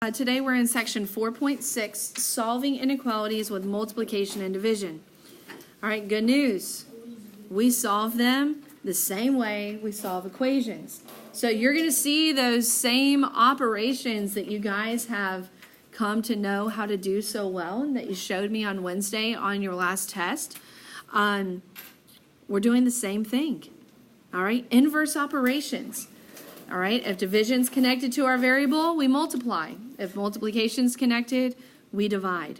Today we're in section 4.6, solving inequalities with multiplication and division. All right, good news. We solve them the same way we solve equations. So you're going to see those same operations that you guys have come to know how to do so well and that you showed me on Wednesday on your last test. We're doing the same thing. All right, inverse operations. All right, if division's connected to our variable, we multiply. If multiplication's connected, we divide.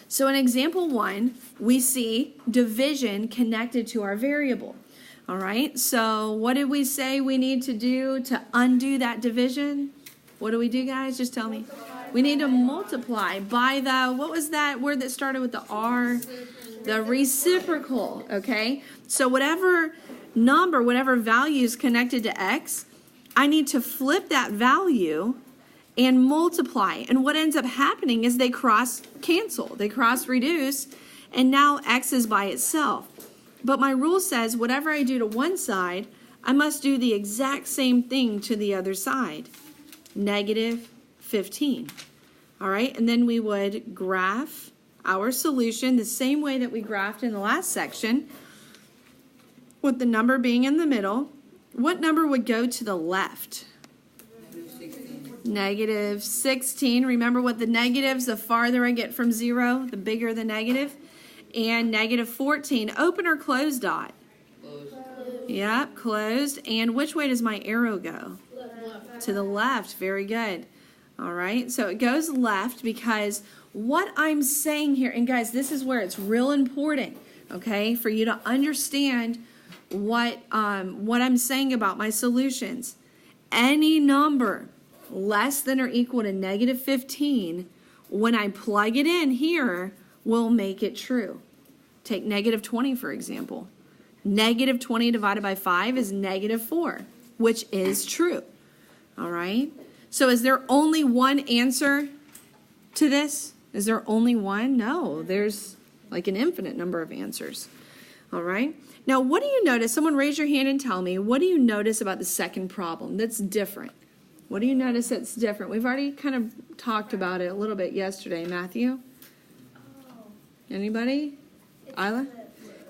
So in example 1, we see division connected to our variable. All right, so what did we say we need to do to undo that division? What do we do, guys? Just tell me. We need to multiply by the, what was that word that started with the R? The reciprocal, okay? So whatever number, whatever value is connected to x, I need to flip that value and multiply. And what ends up happening is they cross cancel, they cross reduce, and now x is by itself. But my rule says whatever I do to one side, I must do the exact same thing to the other side. Negative 15. All right, and then we would graph our solution the same way that we graphed in the last section, with the number being in the middle. What number would go to the left? Negative 16. Remember what the negatives, the farther I get from 0, the bigger the negative. And negative 14. Open or close dot? Closed. Yep, closed. And which way does my arrow go? Left. To the left. Very good. All right, so it goes left because what I'm saying here, and guys, this is where it's real important, okay, for you to understand what I'm saying about my solutions. Any number less than or equal to negative 15, when I plug it in here, will make it true. Take negative 20, for example. Negative 20 divided by 5 is negative 4, which is true. All right? So is there only one answer to this? Is there only one? No, there's like an infinite number of answers. All right? Now, what do you notice? Someone raise your hand and tell me, what do you notice about the second problem that's different? What do you notice that's different? We've already kind of talked about it a little bit yesterday. Matthew? Anybody? Isla?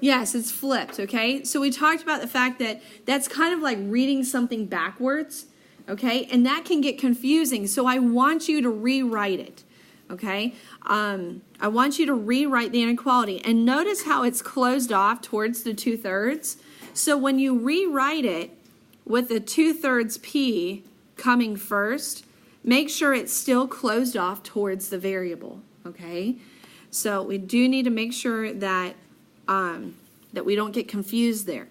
Yes, it's flipped, okay? So we talked about the fact that that's kind of like reading something backwards, okay? And that can get confusing, so I want you to rewrite it, okay? I want you to rewrite the inequality. And notice how it's closed off towards the 2/3. So when you rewrite it with the 2/3 p coming first, make sure it's still closed off towards the variable, okay? So we do need to make sure that, that we don't get confused there.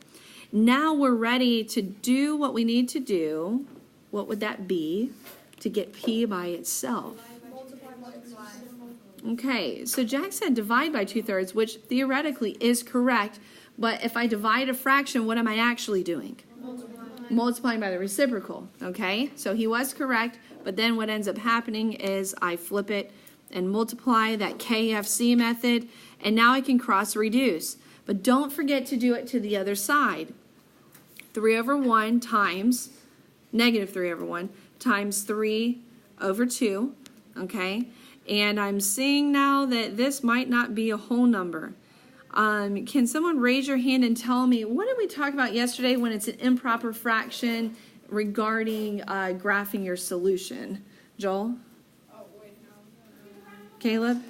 Now we're ready to do what we need to do. What would that be to get p by itself? Okay, so Jack said divide by 2/3, which theoretically is correct, but if I divide a fraction, what am I actually doing? Multiplying by the reciprocal, okay? So he was correct, but then what ends up happening is I flip it and multiply that KFC method, and now I can cross reduce. But don't forget to do it to the other side. 3/1 times, negative 3/1 times 3/2, okay? And I'm seeing now that this might not be a whole number. Can someone raise your hand and tell me, what did we talk about yesterday when it's an improper fraction regarding graphing your solution? Joel? Oh, wait, no. Caleb?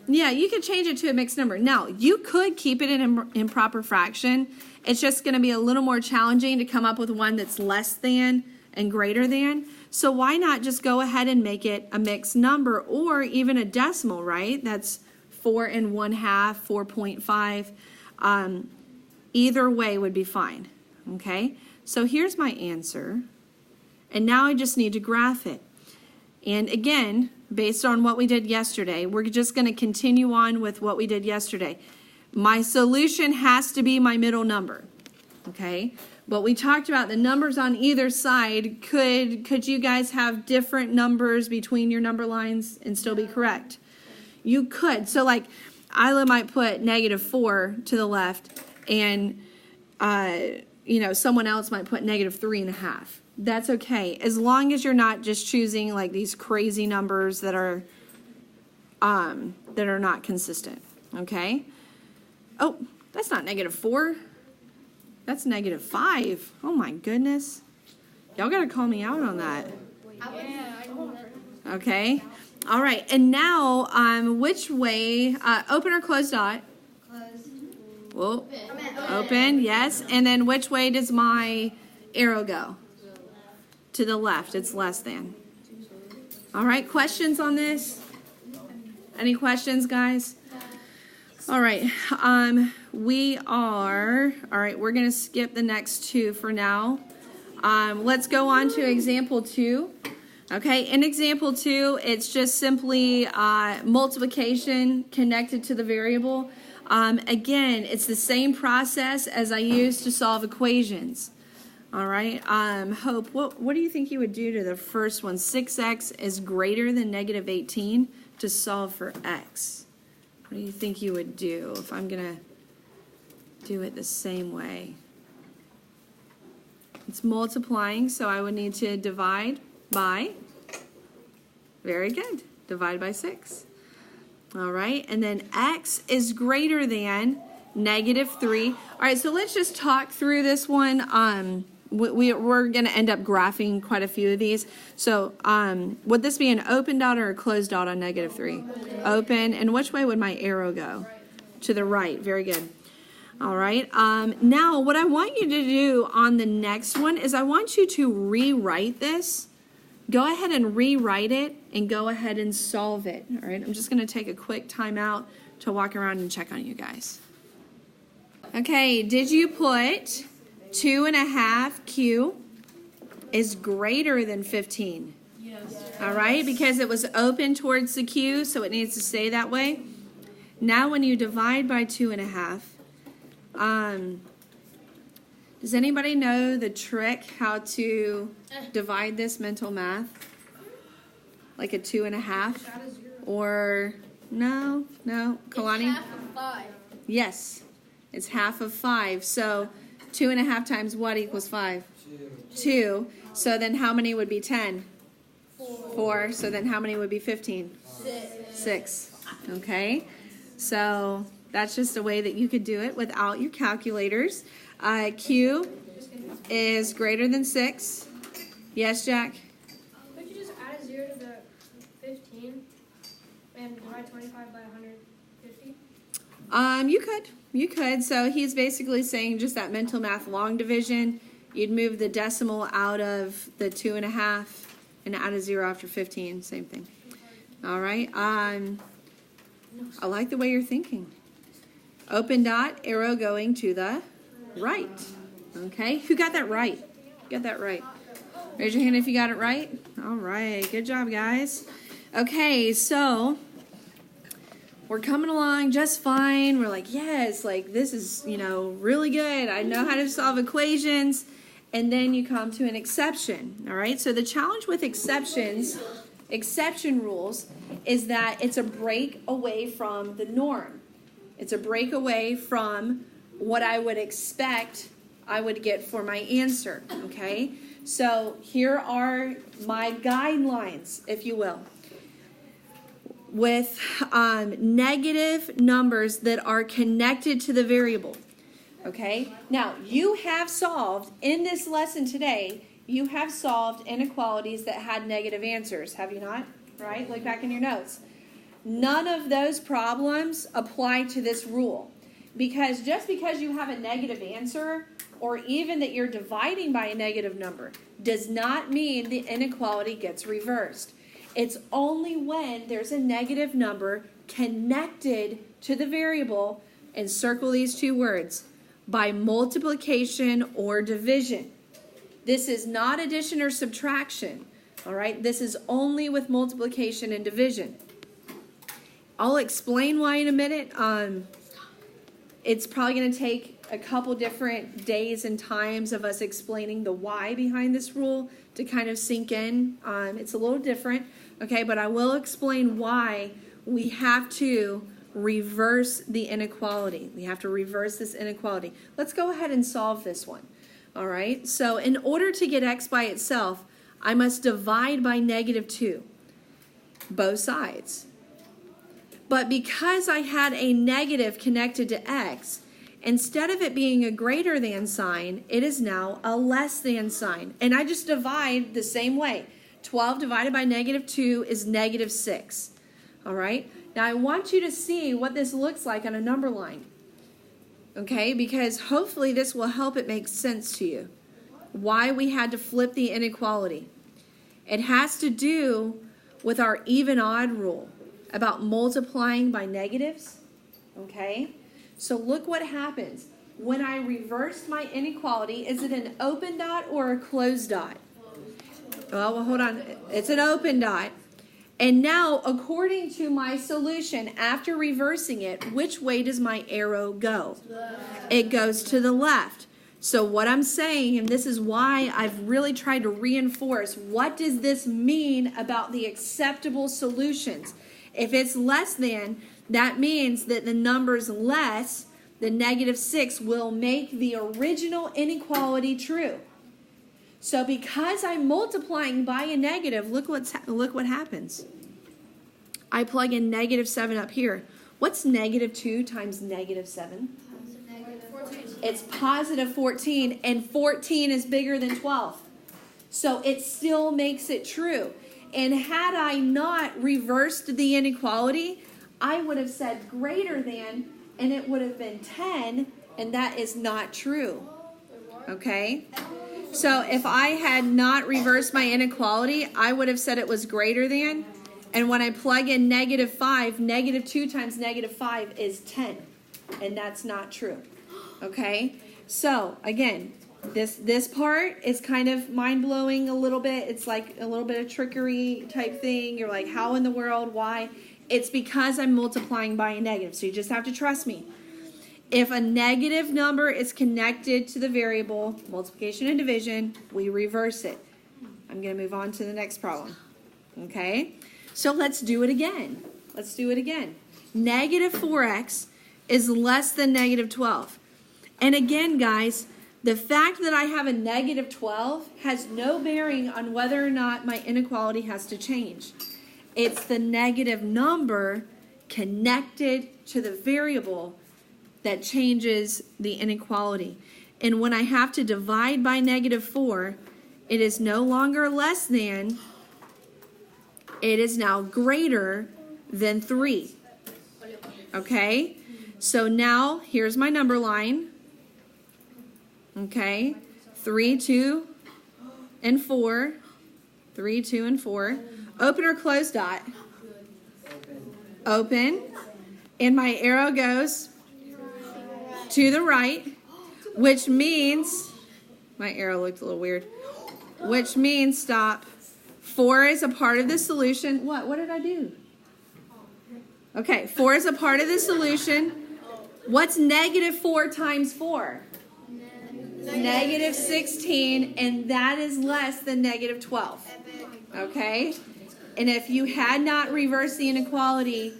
Yeah, you could change it to a mixed number. Now, you could keep it in an improper fraction. It's just going to be a little more challenging to come up with one that's less than and greater than. So why not just go ahead and make it a mixed number or even a decimal, right? That's 4 1/2, 4.5. Either way would be fine, okay? So here's my answer. And now I just need to graph it. And again, based on what we did yesterday, we're just going to continue on with what we did yesterday. My solution has to be my middle number, okay? But we talked about the numbers on either side. Could you guys have different numbers between your number lines and still be correct? You could. So like Isla might put negative 4 to the left, and someone else might put negative 3.5. That's okay, as long as you're not just choosing like these crazy numbers that are not consistent, okay? Oh, that's not -4. That's -5. Oh my goodness. Y'all gotta call me out on that. Okay. All right. And now, which way? Open or close dot? Closed. Whoa. Open. Yes. And then which way does my arrow go? To the left. It's less than. All right. Questions on this? Any questions, guys? All right. All right. We're going to skip the next two for now. Let's go on to example 2. Okay, in example 2, it's just simply multiplication connected to the variable. Again, it's the same process as I used to solve equations. All right, Hope, what do you think you would do to the first one? 6x is greater than -18 to solve for x. What do you think you would do if I'm going to do it the same way? It's multiplying, so I would need to divide by, very good, divide by 6. All right, and then x is greater than -3. All right, so let's just talk through this one. We're going to end up graphing quite a few of these. So would this be an open dot or a closed dot on -3? Open, and which way would my arrow go? To the right, very good. All right, now what I want you to do on the next one is I want you to rewrite this. Go ahead and rewrite it and go ahead and solve it. All right, I'm just going to take a quick time out to walk around and check on you guys. Okay, did you put 2.5q is greater than 15? Yes. All right, because it was open towards the q, so it needs to stay that way. Now when you divide by 2.5, does anybody know the trick how to divide this mental math? Like a 2.5? Or no, Kalani? It's half of 5. Yes, it's half of 5. So 2.5 times what equals 5? 2. So then how many would be 10? 4. So then how many would be 15? 6. Okay, so that's just a way that you could do it without your calculators. Q is greater than 6. Yes, Jack? Could you just add a 0 to the 15 and divide 25 by 150? You could. So he's basically saying just that mental math long division. You'd move the decimal out of the 2.5 and add a 0 after 15. Same thing. All right. I like the way you're thinking. Open dot, arrow going to the right. Okay, who got that right? Got that right. Raise your hand if you got it right. All right, good job, guys. Okay, so we're coming along just fine. We're like, yes, like this is, really good. I know how to solve equations. And then you come to an exception. All right, so the challenge with exception rules, is that it's a break away from the norm. It's a break away from what I would expect I would get for my answer, okay? So here are my guidelines, if you will. With negative numbers that are connected to the variable, okay? Now, you have solved, in this lesson today, you have solved inequalities that had negative answers, have you not? Right? Look back in your notes. None of those problems apply to this rule, because just because you have a negative answer, or even that you're dividing by a negative number, does not mean the inequality gets reversed. It's only when there's a negative number connected to the variable, and circle these two words, by multiplication or division. This is not addition or subtraction, all right? This is only with multiplication and division. I'll explain why in a minute. It's probably going to take a couple different days and times of us explaining the why behind this rule to kind of sink in. It's a little different, okay, but I will explain why we have to reverse the inequality. We have to reverse this inequality. Let's go ahead and solve this one. All right, so in order to get x by itself, I must divide by -2, both sides. But because I had a negative connected to x, instead of it being a greater than sign, it is now a less than sign. And I just divide the same way. 12 divided by -2 is -6. All right? Now I want you to see what this looks like on a number line. Okay? Because hopefully this will help it make sense to you. Why we had to flip the inequality. It has to do with our even-odd rule about multiplying by negatives. Okay? So look what happens. When I reverse my inequality, is it an open dot or a closed dot? Well, hold on. It's an open dot. And now, according to my solution, after reversing it, which way does my arrow go? It goes to the left. So what I'm saying, and this is why I've really tried to reinforce, what does this mean about the acceptable solutions? If it's less than, that means that the number's less, the -6 will make the original inequality true. So because I'm multiplying by a negative, look what happens. I plug in -7 up here. What's -2 times -7? It's +14, and 14 is bigger than 12. So it still makes it true. And had I not reversed the inequality, I would have said greater than, and it would have been 10, and that is not true. Okay? So if I had not reversed my inequality, I would have said it was greater than, and when I plug in -5, -2 times -5 is 10, and that's not true. Okay? So, again, this part is kind of mind-blowing a little bit. It's like a little bit of trickery type thing. You're like, how in the world? Why? It's because I'm multiplying by a negative. So you just have to trust me. If a negative number is connected to the variable, multiplication and division, we reverse it. I'm going to move on to the next problem. Okay? So let's do it again. Let's do it again. -4x is less than -12. And again, guys, the fact that I have a -12 has no bearing on whether or not my inequality has to change. It's the negative number connected to the variable that changes the inequality. And when I have to divide by -4, it is no longer less than, it is now greater than 3. Okay? So now, here's my number line. Okay? 3, 2, and 4. 3, 2, and 4. Open or close dot? Open. And my arrow goes to the right, which means, my arrow looked a little weird, which means stop. 4 is a part of the solution. What did I do? Okay, 4 is a part of the solution. What's -4 times 4? -16, and that is less than -12. Okay? And if you had not reversed the inequality,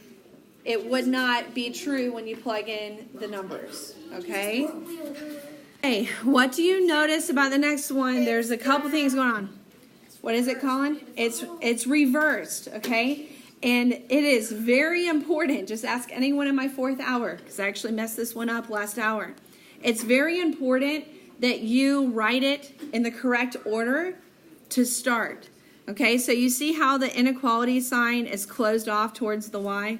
it would not be true when you plug in the numbers. Okay? Hey, what do you notice about the next one? There's a couple things going on. What is it, Colin? It's reversed, okay? And it is very important. Just ask anyone in my 4th hour, because I actually messed this one up last hour. It's very important that you write it in the correct order to start. Okay, so you see how the inequality sign is closed off towards the y?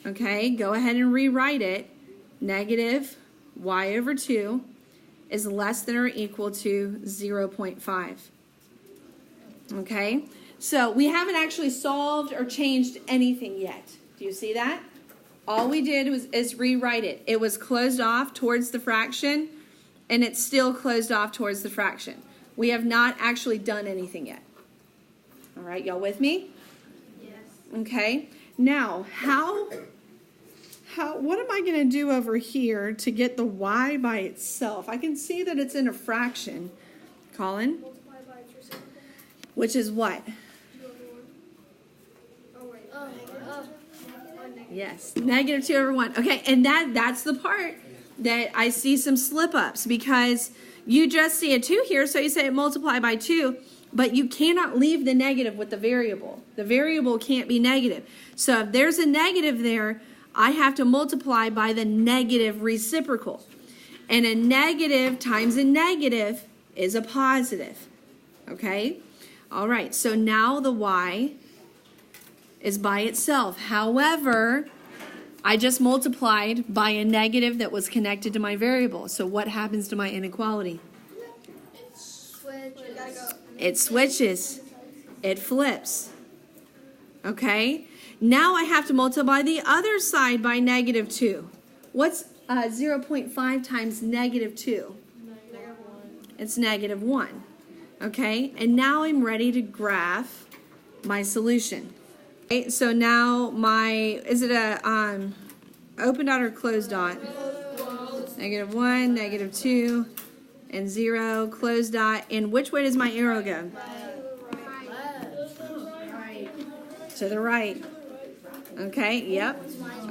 Okay, go ahead and rewrite it. Negative y over 2 is less than or equal to 0.5. Okay, so we haven't actually solved or changed anything yet. Do you see that? All we did is rewrite it. It was closed off towards the fraction, and it's still closed off towards the fraction. We have not actually done anything yet. All right, y'all with me? Yes. Okay, now what am I going to do over here to get the y by itself? I can see that it's in a fraction. Colin? Multiply by its reciprocal. Which is what? 2/1. Oh, wait. Negative. Yes, -2/1. Okay, and that's the part that I see some slip-ups, because You just see a 2 here, so you say multiply by 2, but you cannot leave the negative with the variable. The variable can't be negative. So if there's a negative there, I have to multiply by the negative reciprocal. And a negative times a negative is a positive. Okay? All right, so now the y is by itself. However, I just multiplied by a negative that was connected to my variable. So what happens to my inequality? It switches. It flips. Okay? Now I have to multiply the other side by negative 2. What's 0.5 times negative 2? It's negative 1. Okay? And now I'm ready to graph my solution. Okay, so now is it a open dot or closed dot? Negative 1, negative 2, and 0, closed dot. And which way does my arrow go? To the right. Okay, yep.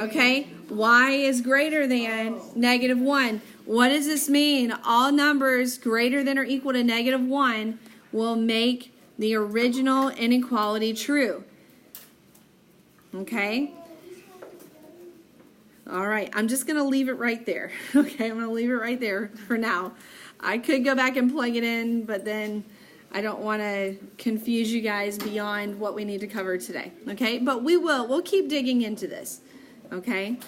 Okay, y is greater than negative 1. What does this mean? All numbers greater than or equal to negative 1 will make the original inequality true. Okay? All right, I'm just going to leave it right there. Okay, I'm going to leave it right there for now. I could go back and plug it in, but then I don't want to confuse you guys beyond what we need to cover today. Okay, but we'll keep digging into this. Okay,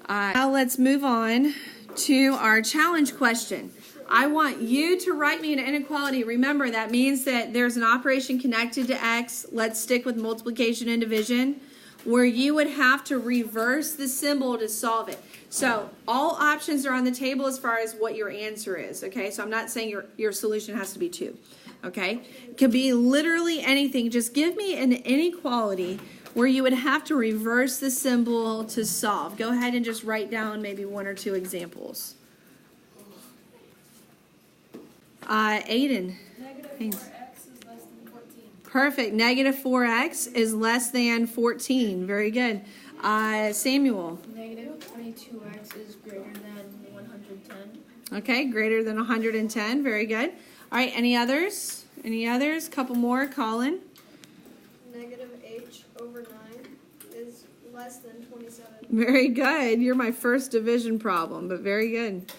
now let's move on to our challenge question. I want you to write me an inequality. Remember, that means that there's an operation connected to x. Let's stick with multiplication and division, where you would have to reverse the symbol to solve it. So all options are on the table as far as what your answer is. Okay, so I'm not saying your solution has to be 2. Okay, it could be literally anything. Just give me an inequality where you would have to reverse the symbol to solve. Go ahead and just write down maybe 1 or 2 examples. Aiden. Negative 4x is less than 14. Perfect. Negative 4x is less than 14. Very good. Samuel. Negative 22x is greater than 110. Okay, greater than 110. Very good. All right, any others? Any others? Couple more. Colin. Negative h over 9 is less than 27. Very good. You're my first division problem, but very good.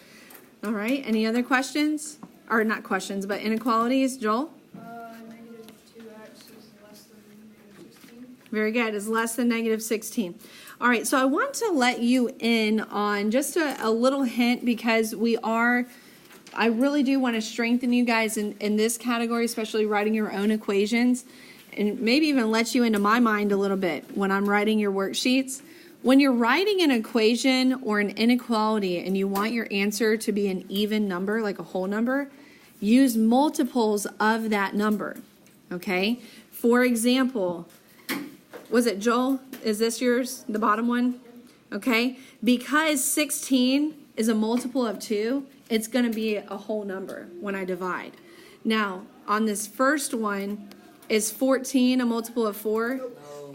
All right, any other questions? Or not questions, but inequalities. Joel? Negative 2x is less than negative 16. Very good. Is less than negative 16. All right, so I want to let you in on just a little hint, because I really do want to strengthen you guys in this category, especially writing your own equations, and maybe even let you into my mind a little bit when I'm writing your worksheets. When you're writing an equation or an inequality and you want your answer to be an even number, like a whole number, use multiples of that number, okay? For example, was it Joel? Is this yours, the bottom one? Okay, because 16 is a multiple of 2, it's going to be a whole number when I divide. Now, on this first one, is 14 a multiple of 4?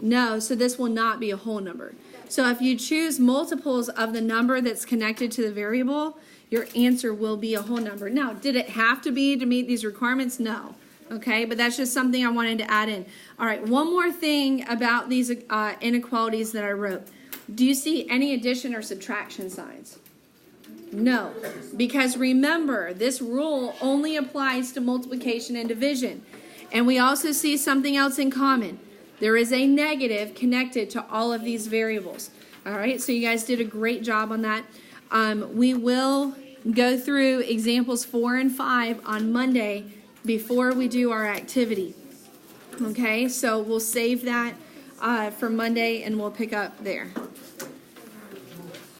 No, so this will not be a whole number. So if you choose multiples of the number that's connected to the variable, your answer will be a whole number. Now, did it have to be to meet these requirements? No. Okay, but that's just something I wanted to add in. All right, one more thing about these inequalities that I wrote. Do you see any addition or subtraction signs? No, because remember, this rule only applies to multiplication and division. And we also see something else in common. There is a negative connected to all of these variables. All right, so you guys did a great job on that. We will go through examples 4 and 5 on Monday before we do our activity. Okay, so we'll save that for Monday and we'll pick up there.